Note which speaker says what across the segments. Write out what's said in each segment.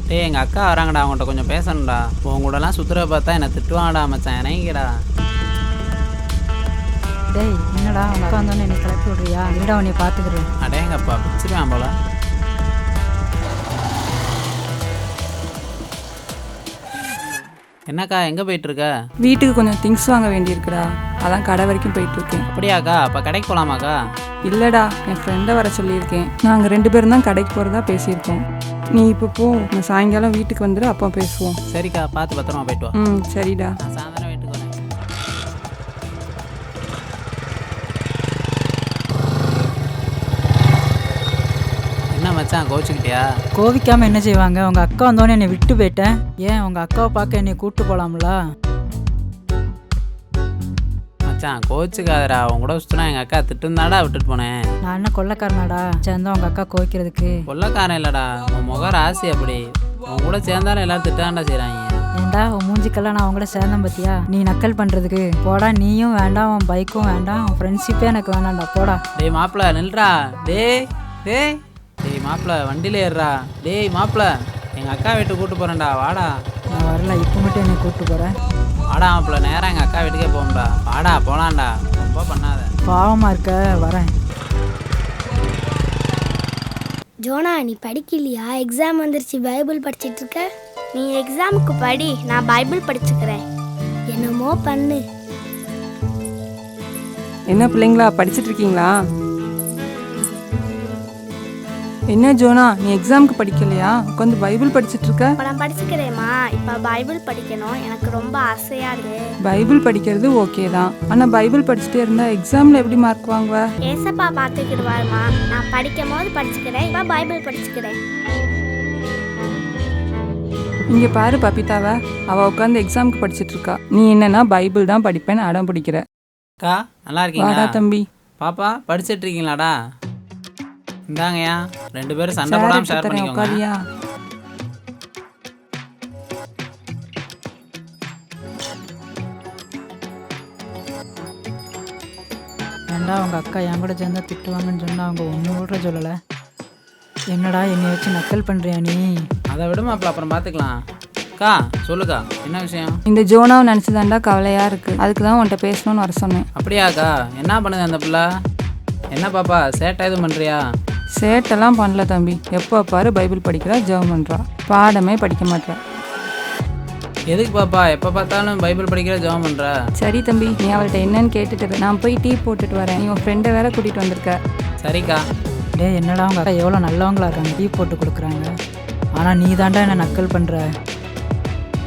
Speaker 1: டேய் எங்கள் அக்கா வராங்கடா, அவங்கள்ட்ட கொஞ்சம் பேசணும்டா. உன் கூடலாம் சுற்றுற பார்த்தா என்னை திட்டுவாங்கடா மச்சான், இறங்கிக்கடா.
Speaker 2: டேய் என்னடா அவங்க அக்கா வந்தோன்னு என்னை கிளப்பி விட்றியா? இருடா உன்னை பார்த்துக்கிறேன்.
Speaker 1: அடேங்கப்பா பிடிச்சிருவேன் போல. என்னக்கா எங்கே போயிட்டுருக்க?
Speaker 3: வீட்டுக்கு கொஞ்சம் திங்ஸ் வாங்க வேண்டியிருக்குடா, அதான் கடை வரைக்கும் போயிட்டுருக்கேன்.
Speaker 1: அப்படியாக்கா, அப்போ கடைக்கு போகலாமாக்கா?
Speaker 3: இல்லைடா, என் ஃப்ரெண்டை வர சொல்லியிருக்கேன். நாங்கள் 2 பேரும் தான் கடைக்கு போகிறதா பேசியிருக்கோம். நீ இப்போ போ, நான் சாயங்காலம் வீட்டுக்கு வந்துடு, அப்போ பேசுவோம்.
Speaker 1: சரிக்கா, பார்த்து பத்திரமா போயிட்டு வா.
Speaker 3: சரிடா.
Speaker 1: நான் சாயந்தரம் வீட்டுக்கு வரேன். என்ன மச்சான் கோச்சிக்கிட்டியா?
Speaker 2: கோவிக்காமல் என்ன செய்வாங்க? உங்கள் அக்கா வந்தோன்னே என்னை விட்டு போயிட்டேன். ஏன் உங்கள் அக்காவை பார்க்க என்னை கூப்பிட்டு போகலாம்ல?
Speaker 1: மச்சான் கோச்சுக்காதடா, உன் கூட சுற்றினா எங்கள் அக்கா திட்டுந்தாடா விட்டுட்டு போனேன்.
Speaker 2: நான் என்ன கொள்ளைக்காரனாடா சேர்ந்தா உங்கள் அக்கா கோவிக்கிறதுக்கு?
Speaker 1: கொள்ளக்காரன் இல்லைடா, உன் முக ராசி அப்படி. உன் கூட சேர்ந்தாலும் எல்லாரும் திட்டாண்டா செய்கிறாங்க.
Speaker 2: ஏண்டா உன் மூஞ்சிக்கெல்லாம் நான் அவங்கள சேர்ந்தேன் பார்த்தியா? நீ நக்கல் பண்ணுறதுக்கு போடா. நீயும் வேண்டாம், உன் பைக்கும் வேண்டாம், உன் ஃப்ரெண்ட்ஷிப்பே எனக்கு வேண்டாம்டா, போடா.
Speaker 1: டேய் மாப்பிள்ள நில்றா. டேய் டேய் டேய் மாப்பிள்ள வண்டியில் ஏறுறா. டேய் மாப்பிள்ள எங்கள் அக்கா வீட்டுக்கு கூப்பிட்டு போகிறேன்டா, வாடா.
Speaker 2: நான் வரல, இப்போ மட்டும் என்னை கூப்பிட்டு போகிறேன்.
Speaker 1: வாடா மாப்பிள்ள, நேராக எங்கள் அக்கா வீட்டுக்கே போகும்டா. வாடா போகலான்டா, ரொம்ப பண்ணாத.
Speaker 2: பாவமாக இருக்க, வரேன்.
Speaker 4: ஜோனா நீ படிக்கலையா? எக்ஸாம் வந்துருச்சு, பைபிள் படிச்சிட்டு இருக்க. நீ எக்ஸாமுக்கு படி, நான் பைபிள் படிச்சுக்கிறேன். என்னமோ பண்ணு.
Speaker 3: என்ன பிள்ளைங்களா, படிச்சுட்டு இருக்கீங்களா? என்ன ஜோனா, நீ எக்ஸாமுக்கு படிக்கலையா? உட்காந்து பைபிள் படிச்சுட்டு இருக்க?
Speaker 4: இப்போ நான் படிச்சுக்கிறேம்மா. இப்போ பைபிள் படிக்கணும், எனக்கு ரொம்ப ஆசையா இருக்கு.
Speaker 3: பைபிள் படிக்கிறது ஓகே தான், ஆனால் பைபிள் படிச்சுட்டே இருந்தா எக்ஸாமில் எப்படி மார்க் வாங்குவ?
Speaker 4: ஏசப்பா பார்த்துக்கிடுவாருமா. நான் படிக்கும் போது படிச்சுக்கிறேன், இப்போ பைபிள் படிச்சுக்கிறேன்.
Speaker 3: இங்கே பாரு பபிதாவை, அவள் உட்காந்து எக்ஸாமுக்கு படிச்சுட்டு இருக்கா. நீ என்னன்னா பைபிள் தான் படிப்பேன்னு அடம் பிடிக்கிற.
Speaker 1: அக்கா நல்லா இருக்கீங்களா?
Speaker 3: வாடா தம்பி.
Speaker 1: பாப்பா படிச்சிட்டு இருக்கீங்களாடா? இந்தாங்கய்யா, 2 பேரும் சண்டை போடாமல் ஷேர் பண்ணிக்கோங்க.
Speaker 3: உட்காரியா?
Speaker 2: ஏண்டா உங்கள் அக்கா என் கூட சேர்ந்தா திட்டுவாங்கன்னு சொன்னா அவங்க ஒன்று கூட சொல்லலை. என்னடா என்னை வச்சு நக்கல் பண்ணுறியா நீ?
Speaker 1: அதை விட மாப்பிள்ள அப்புறம் பார்த்துக்கலாம். அக்கா சொல்லுக்கா, என்ன விஷயம்?
Speaker 3: இந்த ஜோனாவை நினச்சிதாண்டா கவலையாக இருக்குது, அதுக்கு தான் உன்கிட்ட பேசணும்னு வர சொன்னேன்.
Speaker 1: அப்படியாக்கா, என்ன பண்ணுது அந்த பிள்ளை? என்ன பாப்பா சேட்டை எதுவும் பண்ணுறியா?
Speaker 3: சேட்டெல்லாம் பண்ணல தம்பி, எப்போ பாரு பைபிள் படிக்கிறா, ஜெபம் பண்ணுறா, பாடமே படிக்க மாட்டா.
Speaker 1: எதுக்கு பாப்பா எப்போ பார்த்தாலும் பைபிள் படிக்கிற ஜெபம் பண்ணுற?
Speaker 3: சரி தம்பி, நீ அவள்கிட்ட என்னன்னு கேட்டுட்டு நான் போய் டீ போட்டுட்டு வரேன். நீ உன் ஃப்ரெண்டை வேற கூட்டிகிட்டு வந்திருக்க.
Speaker 1: சரிக்கா.
Speaker 2: டே என்னடா உங்கள் அக்கா எவ்வளோ நல்லவங்களா இருக்காங்க, டீ போட்டு கொடுக்குறாங்க. ஆனால் நீ தாண்டா என்ன நக்கல் பண்ணுற.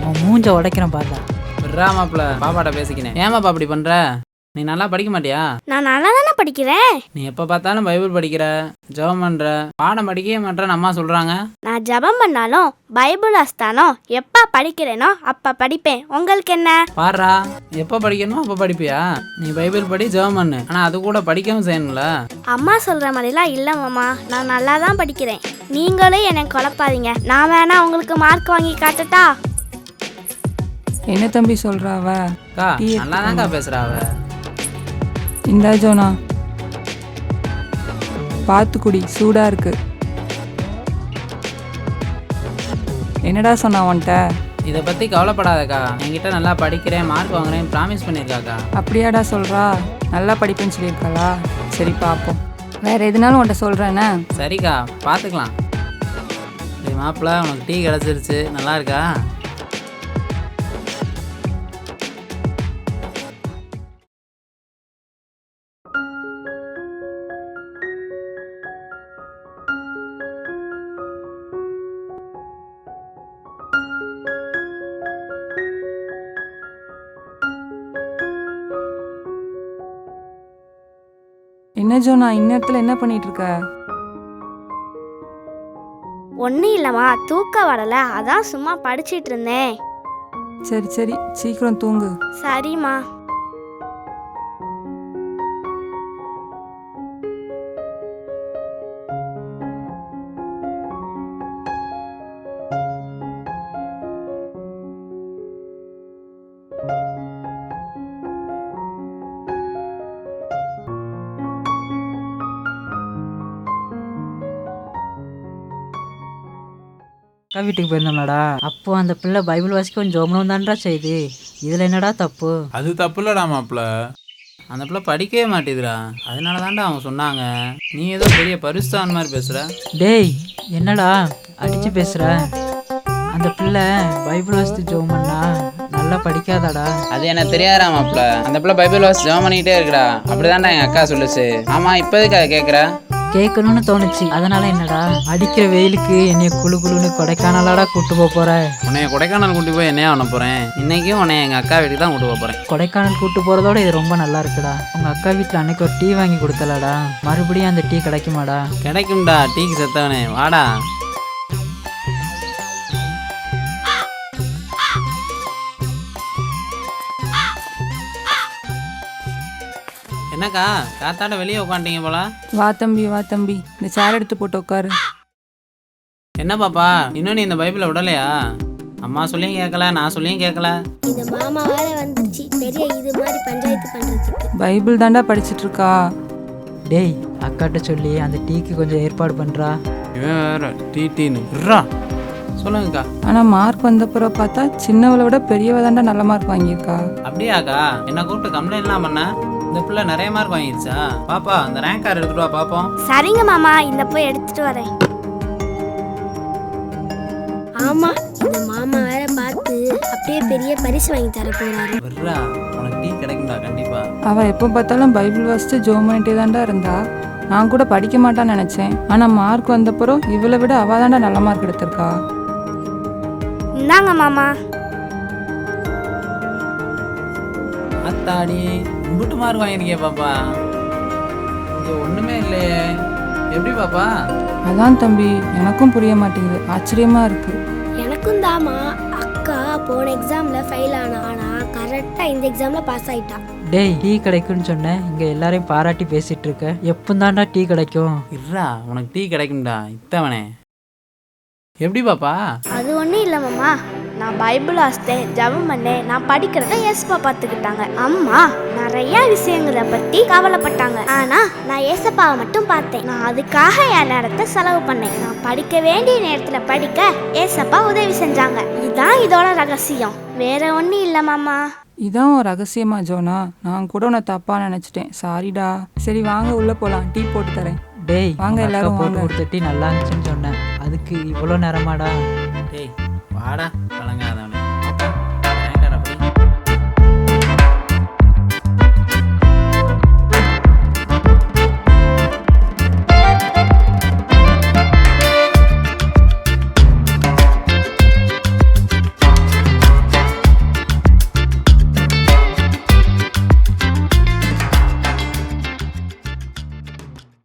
Speaker 2: உன் மூஞ்ச உடைக்கிறேன் பாருடா.
Speaker 1: விட்றா மாப்பிள்ள, பாப்பாட்ட பேசிக்கினேன். ஏமாப்பா அப்படி பண்ணுற? நீ நல்லா படிக்க மாட்டியா?
Speaker 4: நான் நல்லா தானே படிக்கிறேன்.
Speaker 1: நீ எப்போ பார்த்தாலும் பைபிள் படிக்கிற, ஜெபம் பண்ணுற, பாடம் படிக்கவே மாட்டேன்னு அம்மா சொல்கிறாங்க.
Speaker 4: நான் ஜெபம் பண்ணாலும் பைபிள் அஸ்தானம் எப்போ படிக்கிறேனோ அப்போ படிப்பேன். உங்களுக்கு என்ன?
Speaker 1: பாடுறா, எப்போ படிக்கணுமோ அப்போ படிப்பியா? நீ பைபிள் படி, ஜெபம் பண்ணு, ஆனால் அது கூட படிக்கவும் செய்யணும்ல.
Speaker 4: அம்மா சொல்கிற மாதிரிலாம் இல்லை மாமா, நான் நல்லா தான் படிக்கிறேன். நீங்களும் என்னை குழப்பாதீங்க. நான் வேணா உங்களுக்கு மார்க் வாங்கி காட்டட்டா?
Speaker 3: என்ன தம்பி சொல்கிறா அவ?
Speaker 1: அக்கா நல்லா தான்க்கா பேசுகிறா அவ.
Speaker 3: இந்தா ஜோனா, பார்த்து குடி, சூடாக இருக்கு. என்னடா சொன்னா உன்கிட்ட?
Speaker 1: இதை பற்றி கவலைப்படாதக்கா, என்கிட்ட நல்லா படிக்கிறேன், மார்க் வாங்குறேன் ப்ராமிஸ் பண்ணியிருக்காக்கா.
Speaker 3: அப்படியாடா சொல்கிறா? நல்லா படிப்பேன்னு சொல்லியிருக்காளா? சரி பார்ப்போம். வேறு எதுனாலும் உன்கிட்ட சொல்கிறேன்னா?
Speaker 1: சரிக்கா பார்த்துக்கலாம். சரி மாப்பிள்ள, உனக்கு டீ கிடச்சிருச்சு, நல்லா இருக்கா?
Speaker 3: என்ன ஜோனா, இந்நேரத்தில் என்ன பண்ணிட்டு இருக்க?
Speaker 4: ஒன்றும் இல்லைம்மா, தூக்கம் வரல, அதான் சும்மா படிச்சிட்டு இருந்தேன்.
Speaker 3: சரி சரி, சீக்கிரம் தூங்கு.
Speaker 4: சரிம்மா.
Speaker 2: அக்கா வீட்டுக்கு போயிருந்தோம்லடா, அப்போ அந்த பிள்ளை பைபிள் வாசிக்கவும் ஜோமனும் தான்டா செய்யுது. இதில் என்னடா தப்பு?
Speaker 1: அது தப்பு இல்லடா மாப்பிள்ள. அந்த பிள்ளை படிக்கவே மாட்டேதுடா. அதனால தான்டா அவங்க சொன்னாங்க. நீ ஏதோ பெரிய பரிசுத்தான் மாதிரி பேசுற.
Speaker 2: டேய் என்னடா அடிச்சு பேசுற? அந்த பிள்ளை பைபிள் வாசித்து ஜோம் பண்ணா நல்லா படிக்காதாடா?
Speaker 1: அது எனக்கு தெரியாதா மாப்பிள்ள. அந்த பிள்ளை பைபிள் வாசி ஜெபம் பண்ணிக்கிட்டே இருக்குடா. அப்படிதான்டா எங்கள் அக்கா சொல்லுச்சு. ஆமாம், இப்போதுக்கு அதை கேட்குற?
Speaker 2: கேட்கணும்னு தோணுச்சு. அதனால என்னடா, அடிக்கிற வெயிலுக்கு என்னைய குழு குழுன்னு கொடைக்கானலாடா கூட்டு போற?
Speaker 1: உன்னைய கொடைக்கானல் கூட்டி போய் என்னையா பண்ண போகிறேன்? இன்றைக்கும் உன்னைய எங்கள் அக்கா வீட்டுக்கு தான் கூட்டு போக போகிறேன்.
Speaker 2: கொடைக்கானல் கூட்டு போகிறதோட இது ரொம்ப நல்லா இருக்குடா. உங்கள் அக்கா வீட்டில் அன்னைக்கு ஒரு டீ வாங்கி கொடுத்தலடா, மறுபடியும் அந்த டீ கிடைக்குமாடா?
Speaker 1: கிடைக்கும்டா, டீக்கு செத்தவனே, வாடா. என்னக்கா காத்தாட வெளியே உட்காந்துட்டீங்க போல?
Speaker 3: வா தம்பி வா தம்பி, இந்த சேர் எடுத்து போட்டு உட்காரு.
Speaker 1: என்ன பாப்பா, இன்னும் நீ இந்த பைபிளை விடலையா? அம்மா சொல்லியும் கேட்கல, நான் சொல்லியும் கேட்கல.
Speaker 4: இந்த மாமா வேற வந்துருச்சு பெரிய இது மாதிரி பஞ்சாயத்து பண்றதுக்கு.
Speaker 3: பைபிள் தாண்டா படிச்சிட்டு இருக்கா.
Speaker 2: டேய் அக்காட்ட சொல்லி அந்த டீக்கு கொஞ்சம் ஏற்பாடு பண்ணுறா.
Speaker 1: இவன் வேற டீன்னு சொல்லுங்கக்கா.
Speaker 3: ஆனால் மார்க் வந்தப்புறம் பார்த்தா சின்னவளை விட பெரியவ தாண்டா நல்ல மார்க் வாங்கியிருக்கா.
Speaker 1: அப்படியாக்கா? என்ன கூப்பிட்டு கம்ப்ளைண்ட்லாம் பண்ண? இந்த பிள்ளை நிறைய மார்க் வாங்கிடுச்சா? பாப்பா அந்த ரேங்க் கார்டு எடுத்துட்டு வா பாப்போம்.
Speaker 4: சரிங்க மாமா, இந்த போய் எடுத்துட்டு வரேன். ஆமா, இந்த மாமா வேற பார்த்து அப்படியே பெரிய பரிசு வாங்கி தர போறாரு.
Speaker 1: வர்றா, உனக்கு டீ கிடைக்கும்டா கண்டிப்பா.
Speaker 3: அவள் எப்போ பார்த்தாலும் பைபிள் வாசித்து ஜோம் பண்ணிட்டே தாண்டா இருந்தா. நான் கூட படிக்க மாட்டான்னு நினச்சேன். ஆனால் மார்க் வந்தப்புறம் இவளை விட அவள் தாண்டா நல்ல மார்க் எடுத்திருக்கா.
Speaker 4: இந்தாங்க மாமா.
Speaker 1: அத்தாடி, இம்புட்டு மார்க் வாங்கியிருக்கே பாப்பா. இங்கே ஒன்றுமே இல்லையே, எப்படி பாப்பா?
Speaker 3: அதான் தம்பி, எனக்கும் புரிய மாட்டேங்குது, ஆச்சரியமாக இருக்கு.
Speaker 4: எனக்கும் தாமா. அக்கா போன எக்ஸாம்ல ஃபெயில் ஆனா கரெக்டா இந்த எக்ஸாம்ல பாஸ் ஆயிட்டா.
Speaker 2: டேய் டீ கிடைக்கும்னு சொன்னேன், இங்கே எல்லாரையும் பாராட்டி பேசிட்டு இருக்க. எப்போ தாண்டா டீ கிடைக்கும்?
Speaker 1: இருடா, உனக்கு டீ கிடைக்கும்டா இத்தவனே. எப்படி பாப்பா?
Speaker 4: அது ஒன்றும் இல்லை மாமா, நான் பைபிள் வாசித்தேன், ஜெபம் பண்ணேன், நான் படிக்கிறத ஏசப்பா பார்த்துக்கிட்டாங்க. அம்மா நிறைய விஷயங்களை பற்றி கவலைப்பட்டாங்க. ஆனால் நான் ஏசப்பாவை மட்டும் பார்த்தேன். நான் அதுக்காக என் நேரத்தை செலவு பண்ணேன். நான் படிக்க வேண்டிய நேரத்தில் படிக்க ஏசப்பா உதவி செஞ்சாங்க. இதுதான் இதோட ரகசியம், வேற ஒன்றும் இல்லை மாமா.
Speaker 3: இதான் ஒரு ரகசியமா ஜோனா? நான் கூட உன்னை தப்பா நினைச்சிட்டேன், சாரிடா. சரி வாங்க உள்ள போலாம், டீ போட்டு தரேன்.
Speaker 2: டேய்
Speaker 3: வாங்க எல்லாரும்
Speaker 2: போட்டு
Speaker 3: வாங்க.
Speaker 2: கொடுத்த டீ நல்லா இருந்துச்சுன்னு சொன்னேன், அதுக்கு இவ்வளோ நேரமாடா?
Speaker 1: டேய் வாடா.